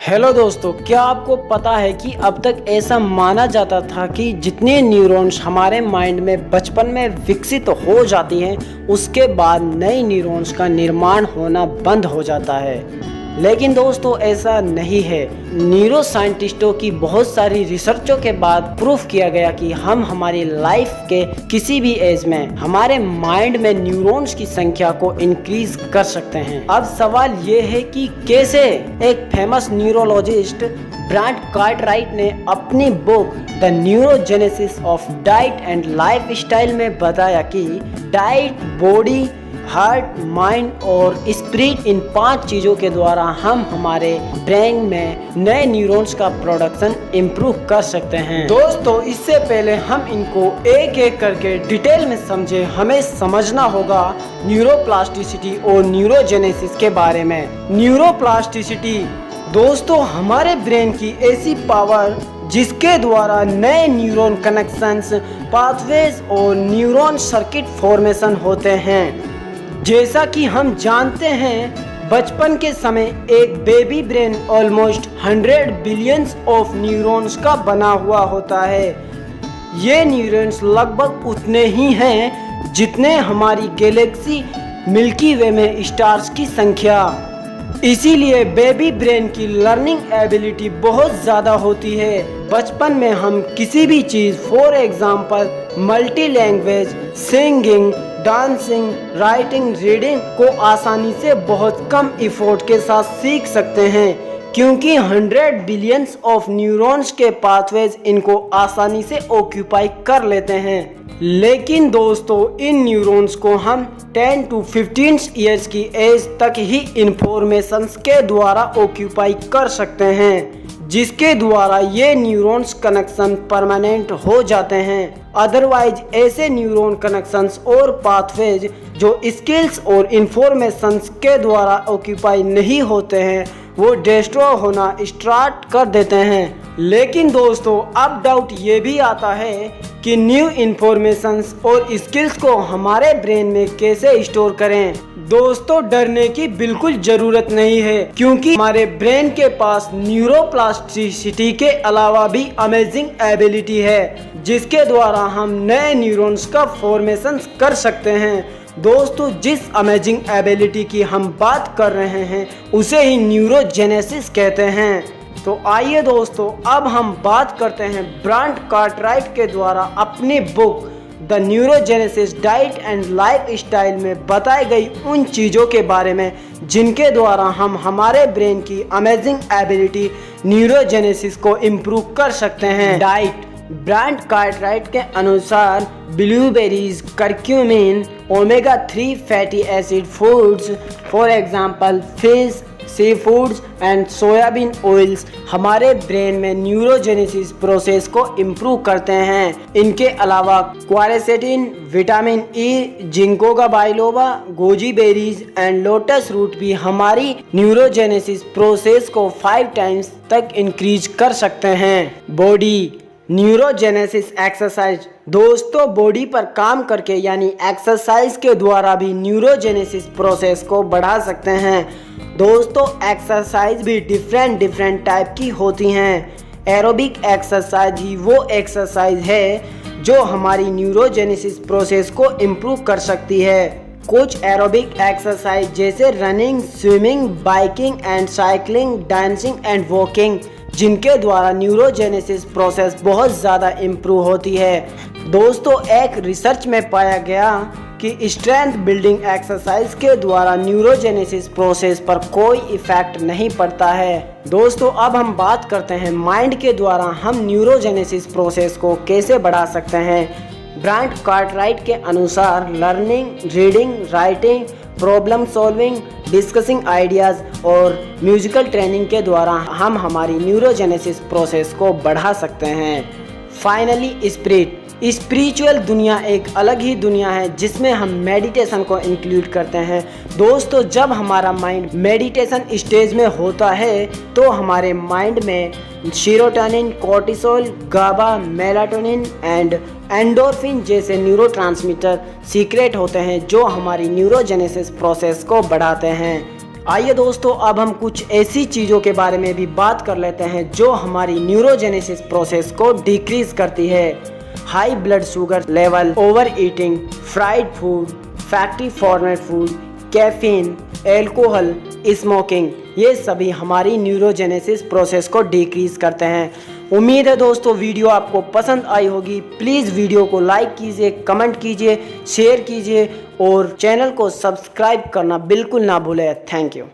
Hello दोस्तों, क्या आपको पता है कि अब तक ऐसा माना जाता था कि जितने न्यूरॉन्स हमारे माइंड में बचपन में विकसित हो जाती हैं उसके बाद नए न्यूरॉन्स का निर्माण होना बंद हो जाता है। लेकिन दोस्तों ऐसा नहीं है। न्यूरो साइंटिस्टों की बहुत सारी रिसर्चों के बाद प्रूफ किया गया कि हम हमारी लाइफ के किसी भी एज में हमारे माइंड में न्यूरॉन्स की संख्या को इंक्रीज कर सकते हैं। अब सवाल ये है कि कैसे। एक फेमस न्यूरोलॉजिस्ट ब्रांट कार्टराइट ने अपनी book the neurogenesis of diet and life style में बताया कि डाइट, बॉडी, हार्ट, माइंड और स्पिरिट, इन 5 चीज़ों के द्वारा हम हमारे ब्रेन में नए न्यूरॉन्स का प्रोडक्शन इम्प्रूव कर सकते हैं। दोस्तों इससे पहले हम इनको एक एक करके डिटेल में समझे, हमें समझना होगा न्यूरोप्लास्टिसिटी और न्यूरोजेनेसिस के बारे में। न्यूरोप्लास्टिसिटी दोस्तों हमारे ब्रेन की ऐसी पावर जिसके द्वारा नए न्यूरॉन कनेक्शंस, पाथवेज और न्यूरॉन सर्किट फॉर्मेशन होते हैं। जैसा कि हम जानते हैं, बचपन के समय एक baby brain almost 100 billions of neurons का बना हुआ होता है। ये न्यूरॉन्स लगभग उतने ही हैं जितने हमारी गैलेक्सी मिल्की वे में स्टार्स की संख्या। इसीलिए बेबी ब्रेन की लर्निंग एबिलिटी बहुत ज़्यादा होती है। बचपन में हम किसी भी चीज़, for example multi language, singing, dancing, writing, reading को आसानी से बहुत कम इफोर्ट के साथ सीख सकते हैं, क्योंकि 100 बिलियंस ऑफ न्यूरॉन्स के पाथवेज इनको आसानी से ऑक्यूपाई कर लेते हैं। लेकिन दोस्तों इन न्यूरॉन्स को हम 10 to 15 ईयर्स की एज तक ही इंफॉर्मेशंस के द्वारा ऑक्यूपाई कर सकते हैं, जिसके द्वारा ये न्यूरॉन्स कनेक्शन परमानेंट हो जाते हैं। अदरवाइज ऐसे न्यूरॉन कनेक्शंस और पाथवेज जो स्किल्स और इंफॉर्मेशंस के द्वारा ऑक्यूपाई नहीं होते हैं वो डिस्ट्रॉय होना स्टार्ट कर देते हैं। लेकिन दोस्तों अब डाउट ये भी आता है कि न्यू इंफॉर्मेशंस और स्किल्स को हमारे ब्रेन में कैसे स्टोर करें। दोस्तों डरने की बिल्कुल ज़रूरत नहीं है, क्योंकि हमारे ब्रेन के पास न्यूरोप्लास्टिसिटी के अलावा भी अमेजिंग एबिलिटी है जिसके द्वारा हम नए न्यूरॉन्स का फॉर्मेशन कर सकते हैं। दोस्तों जिस अमेजिंग एबिलिटी की हम बात कर रहे हैं उसे ही न्यूरोजेनेसिस कहते हैं। तो आइए दोस्तों अब हम बात करते हैं ब्रांट कार्टराइट के द्वारा अपनी book the neurogenesis diet and life style में बताई गई उन चीज़ों के बारे में जिनके द्वारा हम हमारे ब्रेन की अमेजिंग एबिलिटी न्यूरोजेनेसिस को इम्प्रूव कर सकते हैं। डाइट ब्रांट कार्टराइट के अनुसार blueberries, curcumin, omega 3 fatty acid foods, for example fish, sea foods and soybean oils हमारे ब्रेन में न्यूरोजेनेसिस प्रोसेस को इम्प्रूव करते हैं। इनके अलावा quercetin, vitamin E, ginkgo biloba, goji berries and lotus root भी हमारी न्यूरोजेनेसिस प्रोसेस को 5 टाइम्स तक इंक्रीज कर सकते हैं। बॉडी न्यूरोजेनेसिस एक्सरसाइज दोस्तों बॉडी पर काम करके यानी एक्सरसाइज के द्वारा भी न्यूरोजेनेसिस प्रोसेस को बढ़ा सकते हैं। दोस्तों एक्सरसाइज भी डिफरेंट टाइप की होती हैं। एरोबिक एक्सरसाइज ही वो एक्सरसाइज है जो हमारी न्यूरोजेनेसिस प्रोसेस को इम्प्रूव कर सकती है। कुछ एरोबिक एक्सरसाइज जैसे running, swimming, biking and cycling, dancing and walking, जिनके द्वारा न्यूरोजेनेसिस प्रोसेस बहुत ज़्यादा इम्प्रूव होती है। दोस्तों एक रिसर्च में पाया गया कि स्ट्रेंथ बिल्डिंग एक्सरसाइज के द्वारा न्यूरोजेनेसिस प्रोसेस पर कोई इफेक्ट नहीं पड़ता है। दोस्तों अब हम बात करते हैं माइंड के द्वारा हम न्यूरोजेनेसिस प्रोसेस को कैसे बढ़ा सकते हैं। ब्रांट कार्टराइट के अनुसार learning, reading, writing, problem solving, discussing ideas और म्यूजिकल ट्रेनिंग के द्वारा हम हमारी न्यूरोजेनेसिस प्रोसेस को बढ़ा सकते हैं। फाइनली स्पिरिचुअल दुनिया एक अलग ही दुनिया है जिसमें हम मेडिटेशन को इंक्लूड करते हैं। दोस्तों जब हमारा माइंड मेडिटेशन स्टेज में होता है तो हमारे माइंड में serotonin, cortisol, GABA, melatonin and endorphin जैसे न्यूरोट्रांसमीटर सीक्रेट होते हैं जो हमारी न्यूरोजेनेसिस प्रोसेस को बढ़ाते हैं। आइए दोस्तों, अब हम कुछ ऐसी चीज़ों के बारे में भी बात कर लेते हैं जो हमारी न्यूरोजेनेसिस प्रोसेस को डिक्रीज करती है। High blood sugar level, over eating, fried food, factory format food, caffeine, alcohol, smoking, ये सभी हमारी न्यूरोजेनेसिस प्रोसेस को डिक्रीज करते हैं। उम्मीद है दोस्तों वीडियो आपको पसंद आई होगी। प्लीज़ वीडियो को लाइक कीजिए, कमेंट कीजिए, शेयर कीजिए और चैनल को सब्सक्राइब करना बिल्कुल ना भूलें। Thank you.